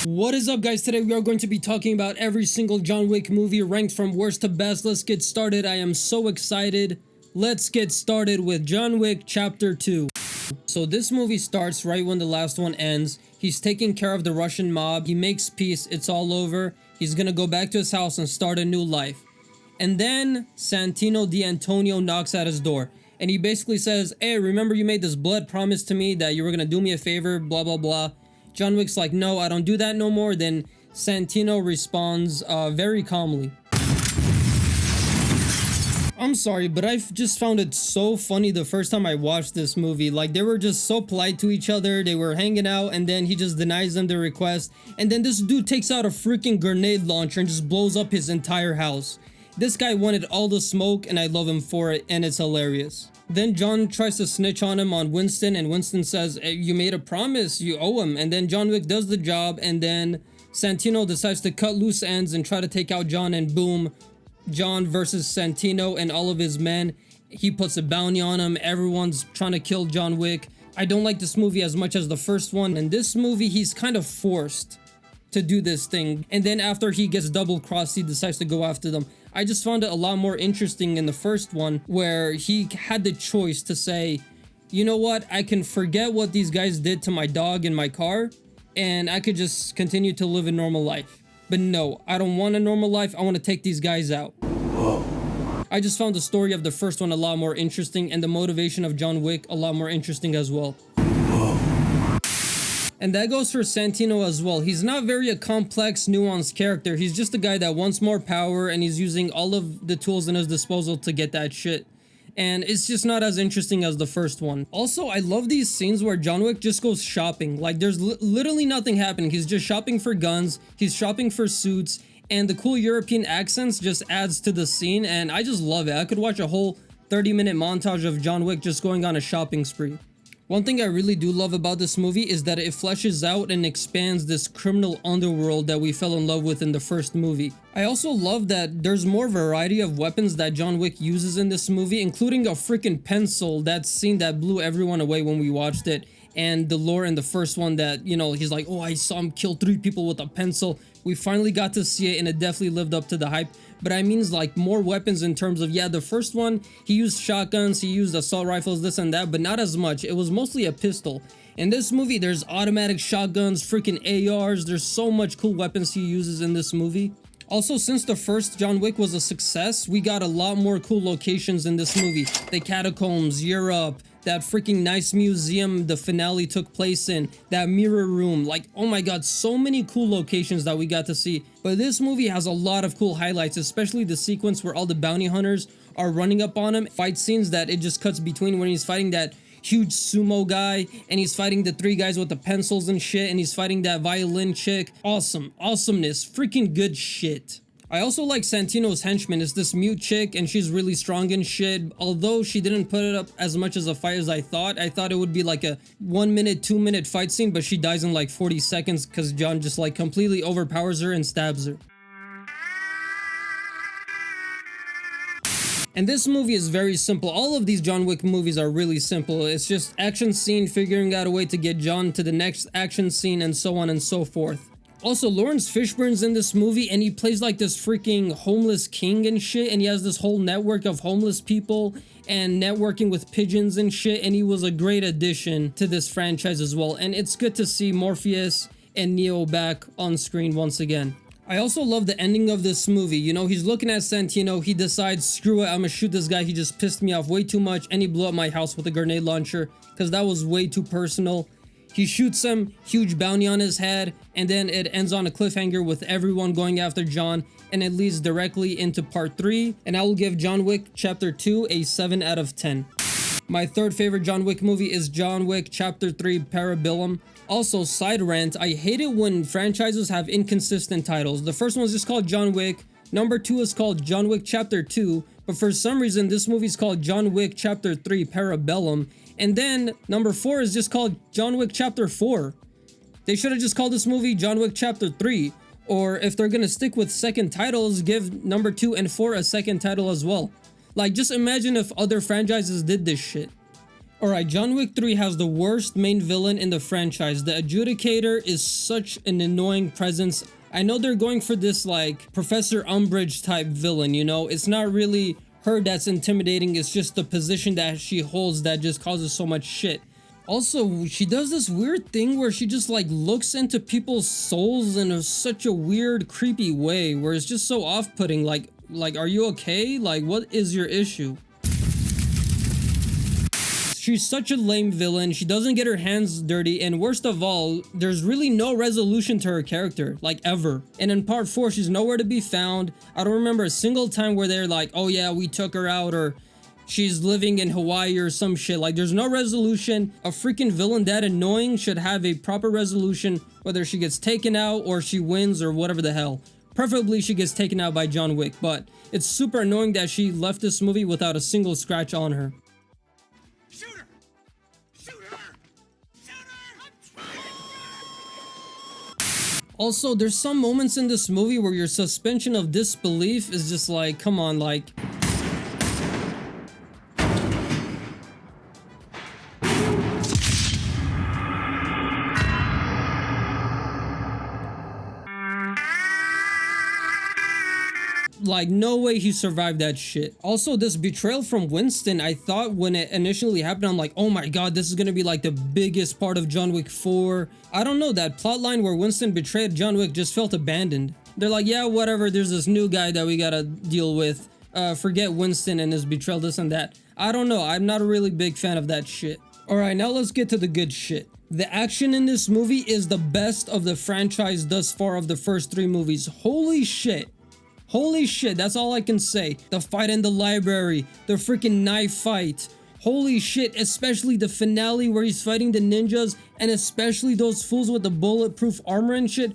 What is up, guys? Today we are going to be talking about every single John Wick movie ranked from worst to best. Let's get started. I am so excited. Let's get started with John Wick Chapter 2. So this movie starts right when the last one ends. He's taking care of the Russian mob. He makes peace. It's all over. He's gonna go back to his house and start a new life. And then Santino D'Antonio knocks at his door. And he basically says, hey, remember you made this blood promise to me that you were gonna do me a favor, blah, blah, blah. John Wick's like, no, I don't do that no more. Then Santino responds very calmly. I'm sorry, but I just found it so funny the first time I watched this movie. Like, they were just so polite to each other. They were hanging out, and then he just denies them their request. And then this dude takes out a freaking grenade launcher and just blows up his entire house. This guy wanted all the smoke, and I love him for it, and it's hilarious. Then John tries to snitch on him on Winston, and Winston says, hey, you made a promise, you owe him. And then John Wick does the job, and then Santino decides to cut loose ends and try to take out John, and boom, John versus Santino and all of his men. He puts a bounty on him. Everyone's trying to kill John Wick. I don't like this movie as much as the first one. In this movie, he's kind of forced to do this thing. And then after he gets double-crossed, he decides to go after them. I just found it a lot more interesting in the first one, where he had the choice to say, you know what, I can forget what these guys did to my dog in my car, and I could just continue to live a normal life. But no, I don't want a normal life. I want to take these guys out. Whoa. I just found the story of the first one a lot more interesting, and the motivation of John Wick a lot more interesting as well. And that goes for Santino as well. He's not very a complex, nuanced character. He's just a guy that wants more power, and he's using all of the tools in his disposal to get that shit. And it's just not as interesting as the first one. Also, I love these scenes where John Wick just goes shopping. Like, there's literally nothing happening. He's just shopping for guns. He's shopping for suits. And the cool European accents just adds to the scene. And I just love it. I could watch a whole 30-minute montage of John Wick just going on a shopping spree. One thing I really do love about this movie is that it fleshes out and expands this criminal underworld that we fell in love with in the first movie. I also love that there's more variety of weapons that John Wick uses in this movie, including a freaking pencil, that scene that blew everyone away when we watched it. And the lore in the first one that, you know, he's like, oh, I saw him kill 3 people with a pencil. We finally got to see it, and it definitely lived up to the hype. But I mean, like, more weapons in terms of, yeah, the first one, he used shotguns, he used assault rifles, this and that, but not as much. It was mostly a pistol. In this movie, there's automatic shotguns, freaking ARs. There's so much cool weapons he uses in this movie. Also, since the first John Wick was a success, we got a lot more cool locations in this movie. The catacombs, Europe, that freaking nice museum the finale took place in, that mirror room. Like, oh my god, so many cool locations that we got to see. But this movie has a lot of cool highlights, especially the sequence where all the bounty hunters are running up on him. Fight scenes that it just cuts between when he's fighting that huge sumo guy, and he's fighting the 3 guys with the pencils and shit, and he's fighting that violin chick. Awesome. Awesomeness. Freaking good shit. I also like Santino's henchman. It's this mute chick, and she's really strong and shit. Although she didn't put it up as much as a fight as I thought it would be like a 1 minute, 2 minute fight scene, but she dies in like 40 seconds because John just like completely overpowers her and stabs her. And this movie is very simple. All of these John Wick movies are really simple. It's just action scene, figuring out a way to get John to the next action scene, and so on and so forth. Also, Lawrence Fishburne's in this movie, and he plays like this freaking homeless king and shit, and he has this whole network of homeless people and networking with pigeons and shit, and he was a great addition to this franchise as well. And it's good to see Morpheus and Neo back on screen once again. I also love the ending of this movie. You know, he's looking at Santino, he decides, screw it, I'm gonna shoot this guy, he just pissed me off way too much, and he blew up my house with a grenade launcher, because that was way too personal. He shoots him, huge bounty on his head, and then it ends on a cliffhanger with everyone going after John, and it leads directly into part 3, and I will give John Wick Chapter 2 a 7 out of 10. My third favorite John Wick movie is John Wick Chapter 3 Parabellum. Also, side rant, I hate it when franchises have inconsistent titles. The first one is just called John Wick, number 2 is called John Wick Chapter 2, but for some reason this movie is called John Wick Chapter 3 Parabellum, and then number 4 is just called John Wick Chapter 4. They should have just called this movie John Wick Chapter 3, or if they're gonna stick with second titles, give number 2 and 4 a second title as well. Like, just imagine if other franchises did this shit. Alright, John Wick 3 has the worst main villain in the franchise. The Adjudicator is such an annoying presence. I know they're going for this like Professor Umbridge type villain, you know? It's not really her that's intimidating, it's just the position that she holds that just causes so much shit. Also, she does this weird thing where she just like looks into people's souls in such a weird, creepy way where it's just so off-putting. Like, are you okay? Like, what is your issue? She's such a lame villain. She doesn't get her hands dirty, and worst of all, there's really no resolution to her character, like ever. And in part 4, she's nowhere to be found. I don't remember a single time where they're like, oh yeah, we took her out, or she's living in Hawaii or some shit. Like, there's no resolution. A freaking villain that annoying should have a proper resolution, whether she gets taken out or she wins or whatever the hell. Preferably she gets taken out by John Wick, but it's super annoying that she left this movie without a single scratch on her. Also, there's some moments in this movie where your suspension of disbelief is just like, come on, like... Like, no way he survived that shit. Also, this betrayal from Winston, I thought when it initially happened, I'm like, oh my god, this is gonna be like the biggest part of John Wick 4. I don't know, that plotline where Winston betrayed John Wick just felt abandoned. They're like, yeah, whatever, there's this new guy that we gotta deal with. Forget Winston and his betrayal, this and that. I don't know, I'm not a really big fan of that shit. Alright, now let's get to the good shit. The action in this movie is the best of the franchise thus far of the first 3 movies. Holy shit. Holy shit, that's all I can say. The fight in the library, the freaking knife fight. Holy shit, especially the finale where he's fighting the ninjas, and especially those fools with the bulletproof armor and shit.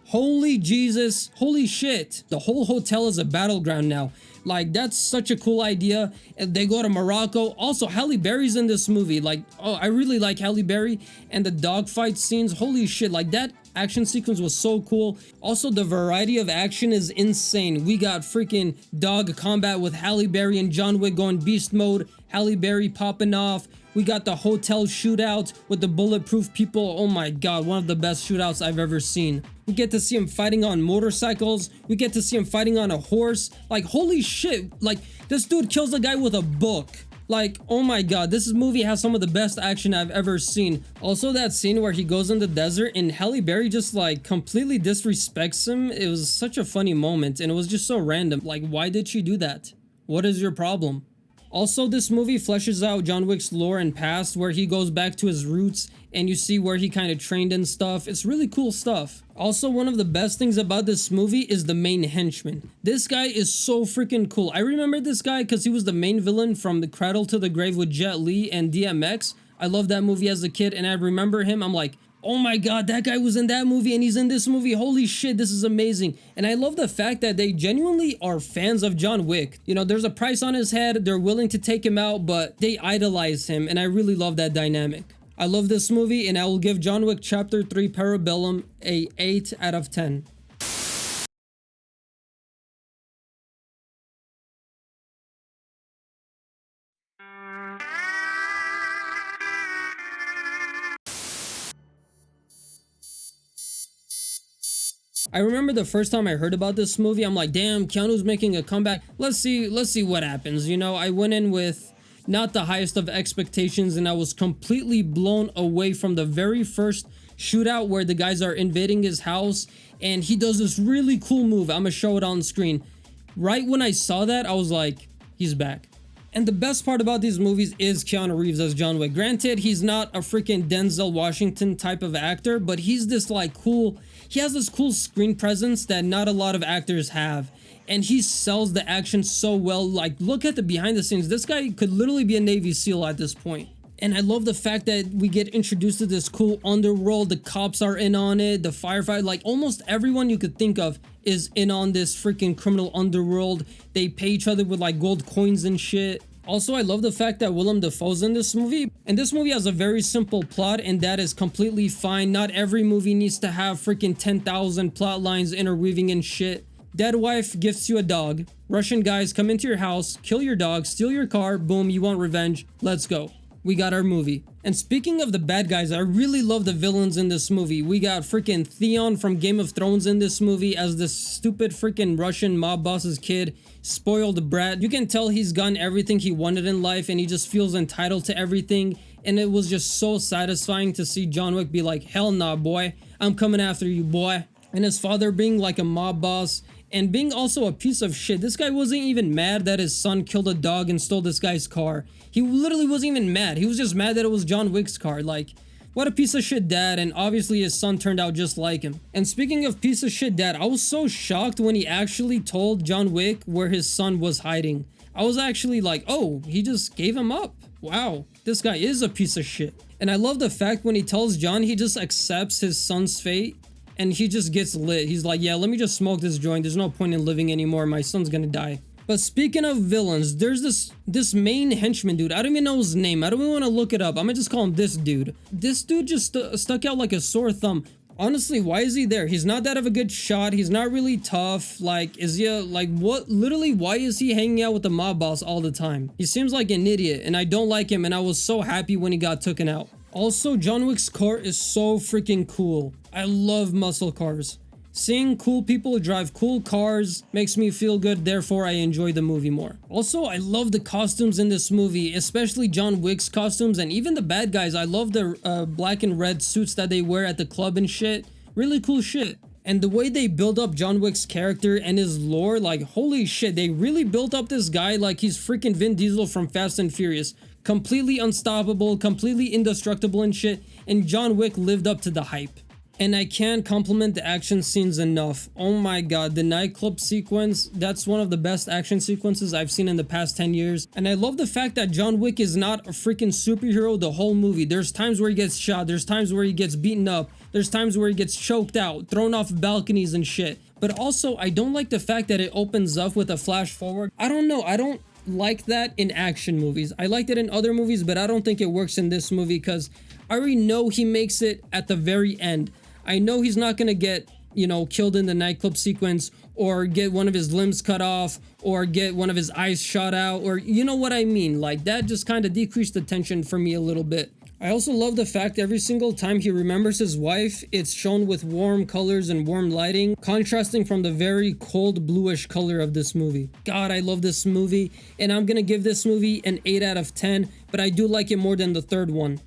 Holy Jesus, holy shit. The whole hotel is a battleground now. Like, that's such a cool idea. And they go to Morocco. Also, Halle Berry's in this movie. Like, oh, I really like Halle Berry. And the dogfight scenes, holy shit, like that action sequence was so cool. Also, the variety of action is insane. We got freaking dog combat with Halle Berry and John Wick going beast mode. Halle Berry popping off. We got the hotel shootout with the bulletproof people. Oh my god, one of the best shootouts I've ever seen. We get to see him fighting on motorcycles. We get to see him fighting on a horse. Like, holy shit. Like, this dude kills a guy with a book. Like, oh my god, this movie has some of the best action I've ever seen. Also, that scene where he goes in the desert and Halle Berry just like completely disrespects him. It was such a funny moment and it was just so random. Like, why did she do that? What is your problem? Also, this movie fleshes out John Wick's lore and past, where he goes back to his roots and you see where he kind of trained and stuff. It's really cool stuff. Also, one of the best things about this movie is the main henchman. This guy is so freaking cool. I remember this guy because he was the main villain from The Cradle to the Grave with Jet Li and DMX. I loved that movie as a kid and I remember him. I'm like, oh my god, that guy was in that movie and he's in this movie. Holy shit, this is amazing. And I love the fact that they genuinely are fans of John Wick. You know, there's a price on his head. They're willing to take him out, but they idolize him. And I really love that dynamic. I love this movie and I will give John Wick Chapter 3 Parabellum a 8 out of 10. I remember the first time I heard about this movie, I'm like, damn, Keanu's making a comeback. Let's see what happens. You know, I went in with not the highest of expectations and I was completely blown away from the very first shootout where the guys are invading his house and he does this really cool move. I'm gonna show it on screen. Right when I saw that, I was like, he's back. And the best part about these movies is Keanu Reeves as John Wick. Granted, he's not a freaking Denzel Washington type of actor, but he's this like cool, he has this cool screen presence that not a lot of actors have. And he sells the action so well. Like, look at the behind the scenes. This guy could literally be a Navy SEAL at this point. And I love the fact that we get introduced to this cool underworld. The cops are in on it. The firefighter, like almost everyone you could think of is in on this freaking criminal underworld. They pay each other with like gold coins and shit. Also, I love the fact that Willem Dafoe's in this movie. And this movie has a very simple plot and that is completely fine. Not every movie needs to have freaking 10,000 plot lines interweaving and shit. Dead wife gifts you a dog. Russian guys come into your house, kill your dog, steal your car, boom, you want revenge. Let's go. we got our movie. And speaking of the bad guys, I really love the villains in this movie. We got freaking Theon from Game of Thrones in this movie as this stupid freaking Russian mob boss's kid, spoiled brat. You can tell he's gotten everything he wanted in life and he just feels entitled to everything. And it was just so satisfying to see John Wick be like, hell nah, boy, I'm coming after you, boy. And his father being like a mob boss and being also a piece of shit. This guy wasn't even mad that his son killed a dog and stole this guy's car. He literally wasn't even mad. He was just mad that it was John Wick's car. Like, what a piece of shit dad. And obviously his son turned out just like him. And speaking of piece of shit dad, I was so shocked when he actually told John Wick where his son was hiding. I was actually like, oh, he just gave him up. Wow, this guy is a piece of shit. And I love the fact when he tells John, he just accepts his son's fate. And he just gets lit. He's like, yeah, let me just smoke this joint. There's no point in living anymore. My son's gonna die. But speaking of villains, there's this main henchman dude. I don't even know his name. I don't even want to look it up. I'm gonna just call him this dude. This dude just stuck out like a sore thumb. Honestly, why is he there? He's not that of a good shot. He's not really tough. Like, is he like what? Literally, why is he hanging out with the mob boss all the time? He seems like an idiot and I don't like him and I was so happy when he got taken out. Also, John Wick's car is so freaking cool. I love muscle cars. Seeing cool people drive cool cars makes me feel good, therefore I enjoy the movie more. Also, I love the costumes in this movie, especially John Wick's costumes and even the bad guys. I love the black and red suits that they wear at the club and shit. Really cool shit. And the way they build up John Wick's character and his lore, like holy shit, they really built up this guy like he's freaking Vin Diesel from Fast and Furious. Completely unstoppable, completely indestructible and shit, and John Wick lived up to the hype. And I can't compliment the action scenes enough. Oh my god, the nightclub sequence, that's one of the best action sequences I've seen in the past 10 years. And I love the fact that John Wick is not a freaking superhero the whole movie. There's times where he gets shot, there's times where he gets beaten up, there's times where he gets choked out, thrown off balconies and shit. But also, I don't like the fact that it opens up with a flash forward. I don't know, I don't like that in action movies. I liked it in other movies, but I don't think it works in this movie because I already know he makes it at the very end. I know he's not gonna get, you know, killed in the nightclub sequence or get one of his limbs cut off or get one of his eyes shot out or you know what I mean. Like that just kind of decreased the tension for me a little bit. I also love the fact every single time he remembers his wife, it's shown with warm colors and warm lighting, contrasting from the very cold bluish color of this movie. God, I love this movie, and I'm gonna give this movie an 8 out of 10, but I do like it more than the third one.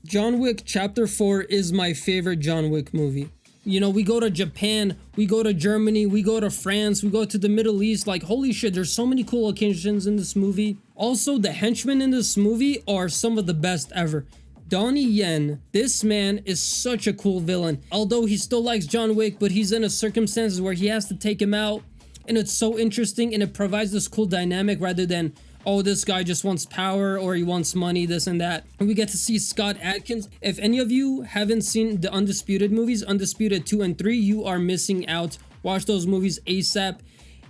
John Wick Chapter 4 is my favorite John Wick movie. You know, we go to Japan, we go to Germany, we go to France, we go to the Middle East. Like, holy shit, there's so many cool locations in this movie. Also, the henchmen in this movie are some of the best ever. Donnie Yen, this man is such a cool villain. Although he still likes John Wick, but he's in a circumstances where he has to take him out. And it's so interesting and it provides this cool dynamic rather than, oh, this guy just wants power or he wants money, this and that. And we get to see Scott Adkins. If any of you haven't seen the Undisputed movies, Undisputed 2 and 3, you are missing out. Watch those movies ASAP.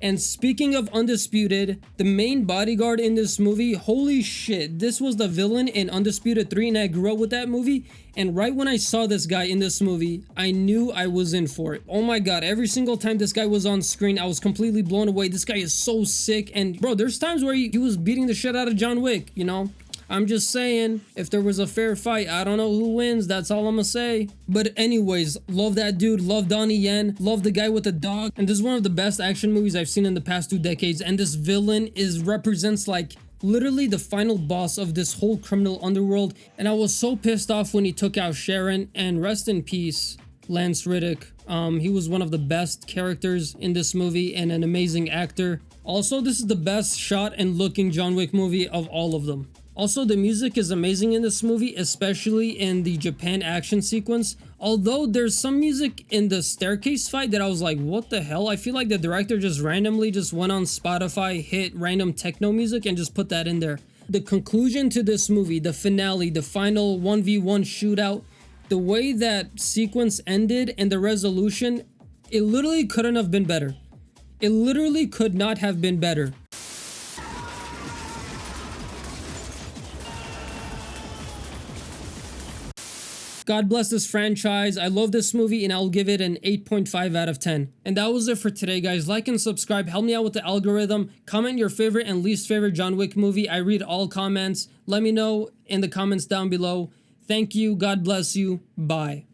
And speaking of Undisputed, the main bodyguard in this movie, holy shit, this was the villain in Undisputed 3 and I grew up with that movie. And right when I saw this guy in this movie, I knew I was in for it. Oh my god, every single time this guy was on screen, I was completely blown away. This guy is so sick. And bro, there's times where he was beating the shit out of John Wick, you know? I'm just saying, if there was a fair fight, I don't know who wins, that's all I'm gonna say. But anyways, love that dude, love Donnie Yen, love the guy with the dog. And this is one of the best action movies I've seen in the past 2 decades. And this villain represents like literally the final boss of this whole criminal underworld. And I was so pissed off when he took out Sharon, and rest in peace, Lance Reddick. He was one of the best characters in this movie and an amazing actor. Also, this is the best shot and looking John Wick movie of all of them. Also, the music is amazing in this movie, especially in the Japan action sequence. Although there's some music in the staircase fight that I was like, what the hell? I feel like the director just randomly just went on Spotify, hit random techno music and just put that in there. The conclusion to this movie, the finale, the final 1v1 shootout, the way that sequence ended and the resolution, it literally couldn't have been better. It literally could not have been better. God bless this franchise. I love this movie and I'll give it an 8.5 out of 10. And that was it for today, guys. Like and subscribe. Help me out with the algorithm. Comment your favorite and least favorite John Wick movie. I read all comments. Let me know in the comments down below. Thank you. God bless you. Bye.